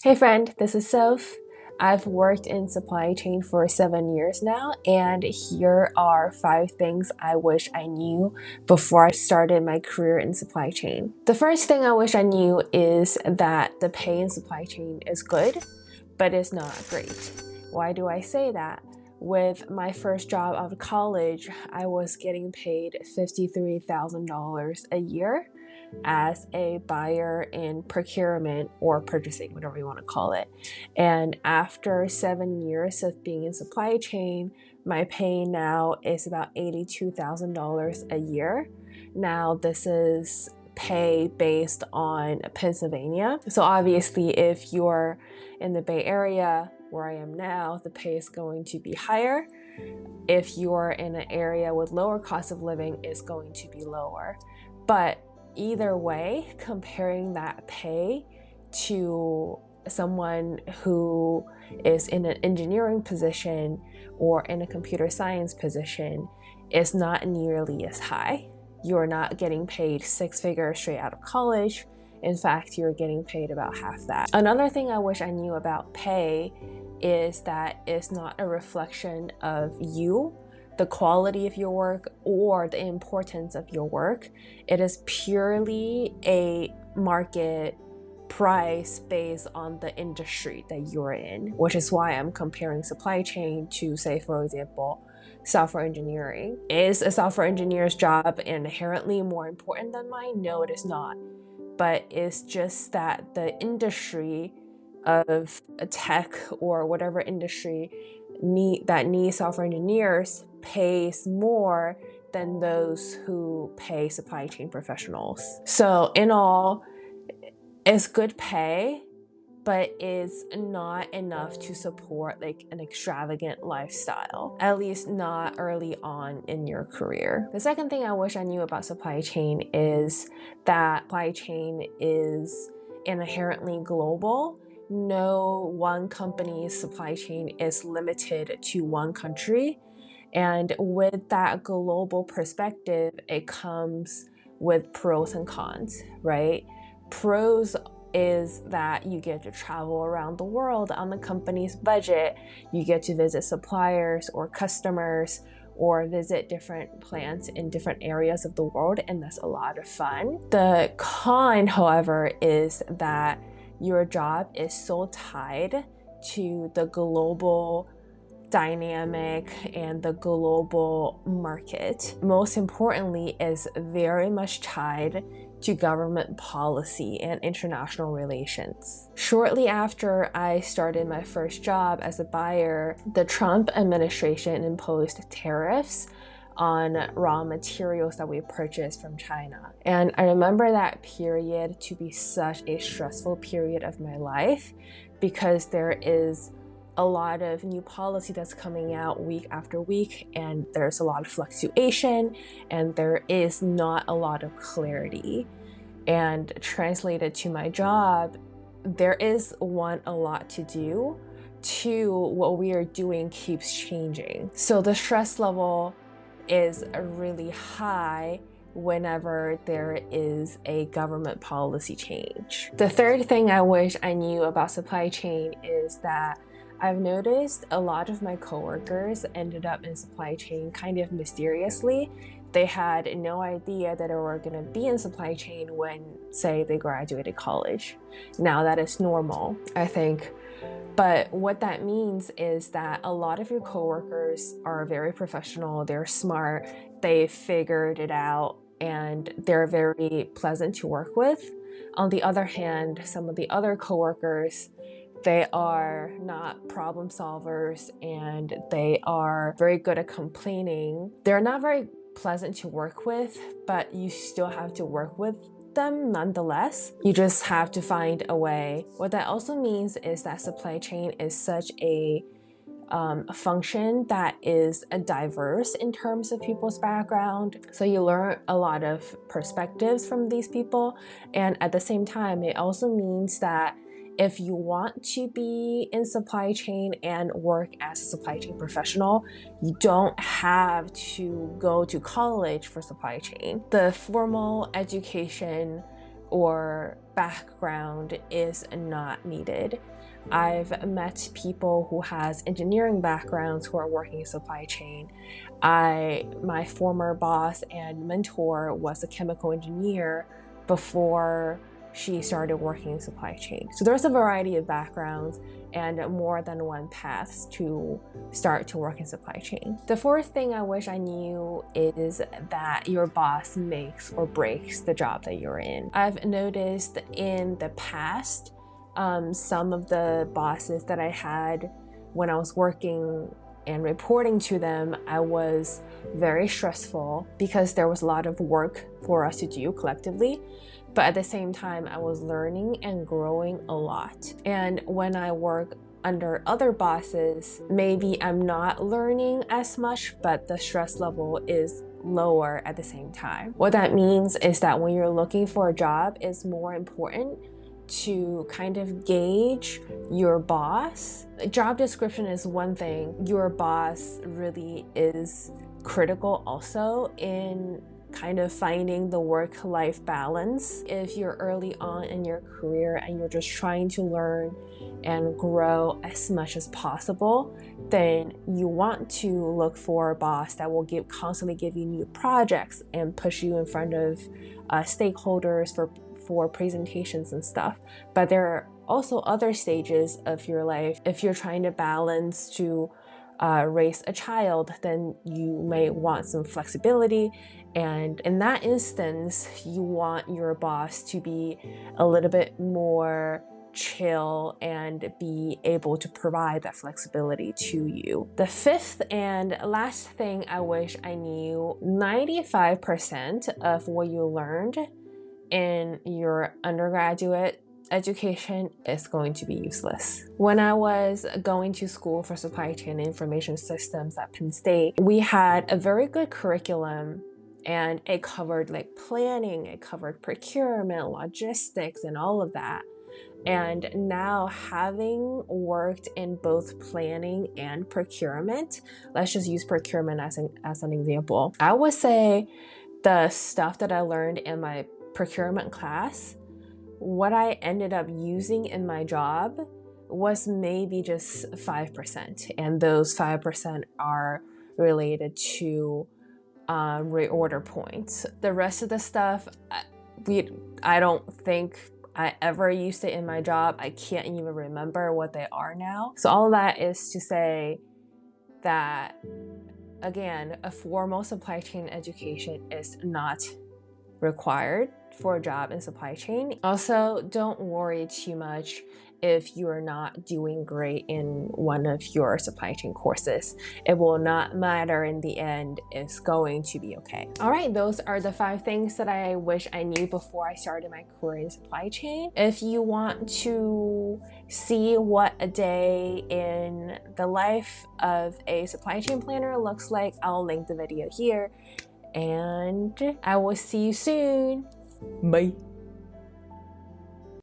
Hey friend, this is Soph. I've worked in supply chain for 7 years now, and here are 5 things I wish I knew before I started my career in supply chain. The first thing I wish I knew is that the pay in supply chain is good, but it's not great. Why do I say that? With my first job out of college, I was getting paid $53,000 a year as a buyer in procurement or purchasing, whatever you want to call it. And after 7 years of being in supply chain, my pay now is about $82,000 a year. Now, this is pay based on Pennsylvania. So, obviously, if you're in the Bay Area, where I am now, the pay is going to be higher. If you're in an area with lower cost of living, it's going to be lower. But either way, comparing that pay to someone who is in an engineering position or in a computer science position is not nearly as high. You're not getting paid 6 figures straight out of college. In fact, you're getting paid about half that. Another thing I wish I knew about pay is that it's not a reflection of you, the quality of your work, or the importance of your work. It is purely a market price based on the industry that you're in, which is why I'm comparing supply chain to, say, for example, software engineering. Is a software engineer's job inherently more important than mine? No, it is not. But it's just that the industry of a tech or whatever industry that needs software engineers pays more than those who pay supply chain professionals. So in all, it's good pay, but it's not enough to support like an extravagant lifestyle, at least not early on in your career. The second thing I wish I knew about supply chain is that supply chain is inherently global. No one company's supply chain is limited to one country. And with that global perspective, it comes with pros and cons, right? Pros is that you get to travel around the world on the company's budget. You get to visit suppliers or customers or visit different plants in different areas of the world, and that's a lot of fun. The con, however, is that your job is so tied to the global dynamic and the global market. Most importantly, is very much tied to government policy and international relations. Shortly after I started my first job as a buyer, the Trump administration imposed tariffs on raw materials that we purchased from China. And I remember that period to be such a stressful period of my life because there is a lot of new policy that's coming out week after week, and there's a lot of fluctuation, and there is not a lot of clarity. And translated to my job, there is a lot to do. Two, what we are doing keeps changing. So the stress level is really high whenever there is a government policy change. The third thing I wish I knew about supply chain is that I've noticed a lot of my coworkers ended up in supply chain kind of mysteriously. They had no idea that they were going to be in supply chain when, say, they graduated college. Now that is normal, I think. But what that means is that a lot of your coworkers are very professional, they're smart, they figured it out, and they're very pleasant to work with. On the other hand, some of the other coworkers, they are not problem solvers and they are very good at complaining. They're not very pleasant to work with, but you still have to work with them nonetheless. You just have to find a way. What that also means is that supply chain is such a function that is diverse in terms of people's background. So you learn a lot of perspectives from these people. And at the same time, it also means that if you want to be in supply chain and work as a supply chain professional, you don't have to go to college for supply chain. The formal education or background is not needed. I've met people who has engineering backgrounds who are working in supply chain. My former boss and mentor was a chemical engineer before she started working in supply chain. So there's a variety of backgrounds and more than one paths to start to work in supply chain. The fourth thing I wish I knew is that your boss makes or breaks the job that you're in. I've noticed in the past, some of the bosses that I had when I was working and reporting to them, I was very stressful because there was a lot of work for us to do collectively. But at the same time, I was learning and growing a lot. And when I work under other bosses, maybe I'm not learning as much, but the stress level is lower at the same time. What that means is that when you're looking for a job, it's more important to kind of gauge your boss. Job description is one thing. Your boss really is critical also in kind of finding the work-life balance. If you're early on in your career and you're just trying to learn and grow as much as possible, then you want to look for a boss that will constantly give you new projects and push you in front of stakeholders for presentations and stuff. But there are also other stages of your life. If you're trying to balance to raise a child, then you may want some flexibility. And in that instance, you want your boss to be a little bit more chill and be able to provide that flexibility to you. The fifth and last thing I wish I knew, 95% of what you learned in your undergraduate education is going to be useless. When I was going to school for supply chain and information systems at Penn State, we had a very good curriculum and it covered like planning, it covered procurement, logistics, and all of that. And now, having worked in both planning and procurement, let's just use procurement as an example. I would say the stuff that I learned in my procurement class, what I ended up using in my job was maybe just 5%. And those 5% are related to reorder points. The rest of the stuff, I don't think I ever used it in my job. I can't even remember what they are now. So all of that is to say that, again, a formal supply chain education is not required for a job in supply chain. Also, don't worry too much if you're not doing great in one of your supply chain courses. It will not matter in the end. It's going to be okay. All right, those are the 5 things that I wish I knew before I started my career in supply chain. If you want to see what a day in the life of a supply chain planner looks like, I'll link the video here. And I will see you soon. Bye.